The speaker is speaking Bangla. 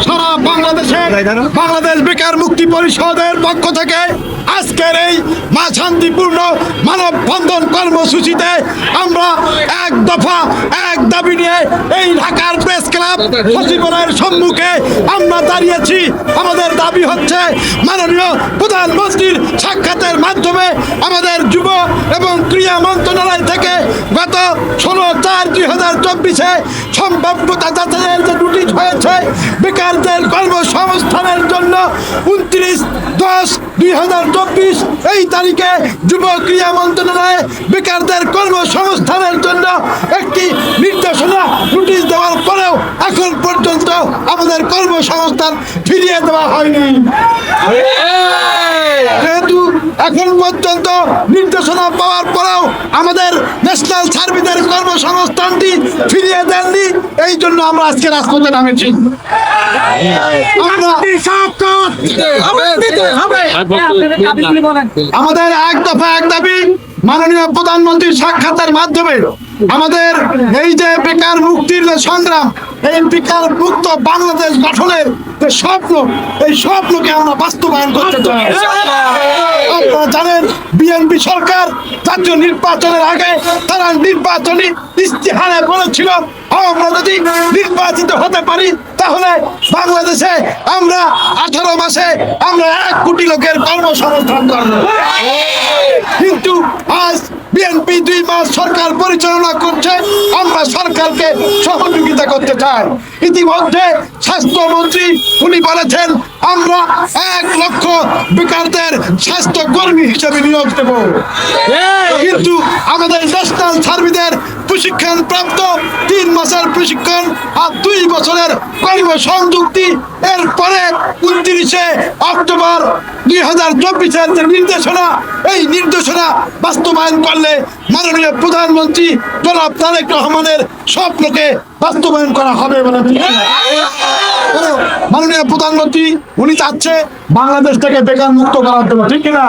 সারা বাংলাদেশে বাংলাদেশ বেকার মুক্তি পরিষদের পক্ষ থেকে আজকের এই মা শান্তিপূর্ণ মানববন্ধন কর্মসূচিতে আমরা এক দফা এক দাবি নিয়ে এই ঢাকার প্রেস ক্লাব সচিবালয়ের সম্মুখে আমরা দাঁড়িয়েছি। আমাদের দাবি হচ্ছে মাননীয় প্রধানমন্ত্রীর সাক্ষাতের মাধ্যমে আমাদের যুব এবং ক্রীড়া মন্ত্রণালয় থেকে গত 16/4/2024 সম্ভাব্যতা যাচাইয়ের যে নোটিশ হয়েছে বেকারদের কর্মসংস্থানের জন্য 29/10/2024 এই তারিখে যুব ক্রীড়া মন্ত্রণালয়ে বেকারদের কর্মসংস্থানের জন্য একটি নির্দেশনা নোটিশ দেওয়ার পরেও এখন পর্যন্ত আমাদের কর্মসংস্থান ফিরিয়ে দেওয়া হয়নি। যেহেতু এখন পর্যন্ত নির্দেশনা পাওয়ার পরেও আমাদের ন্যাশনাল সার্ভিসের কর্মসংস্থানটি ফিরিয়ে দেননি, এই জন্য আমরা আজকে রাজপথে নামেছি। আমাদের এক দফা এক দাবি মাননীয় প্রধানমন্ত্রীর সাক্ষাতের মাধ্যমে আমাদের এই যে বেকার মুক্তির যে সংগ্রাম, এই বেকার মুক্ত বাংলাদেশ গঠনের যে স্বপ্ন, এই স্বপ্নকে আমরা বাস্তবায়ন করতে চাই। আপনারা জানেন বিএনপি সরকার জাতীয় নির্বাচনের আগে তারা নির্বাচনী ইস্তেহারে বলেছিল আমরা যদি নির্বাচিত হতে পারি তাহলে বাংলাদেশে আমরা 18 মাসে আমরা 1 কোটি লোকের কর্মসংস্থান করব। কিন্তু আজ বিএনপি 2 মাস সরকার পরিচালনা করছে, আমরা সরকারকে সহযোগিতা করতে চাই। ইতিমধ্যে স্বাস্থ্যমন্ত্রী উনি বলেছেন আমরা 1 লক্ষ বেকারদের স্বাস্থ্য কর্মী হিসেবে নিয়োগ দেব, কিন্তু আমাদের ন্যাশনাল সার্ভিসের প্রশিক্ষণ প্রাপ্ত 3 মাসের প্রশিক্ষণ আর 2 বছরের কর্মসংযুক্তি এরপরে 29 অক্টোবর 2024 যে নির্দেশনা, এই নির্দেশনা বাস্তবায়ন করলে মাননীয় প্রধানমন্ত্রী জনাব তারেক রহমানের স্বপ্নকে বাস্তবায়ন করা হবে বলে মাননীয় প্রধানমন্ত্রী উনি চাচ্ছে বাংলাদেশ থেকে বেকার মুক্ত করার জন্য, ঠিক কিনা?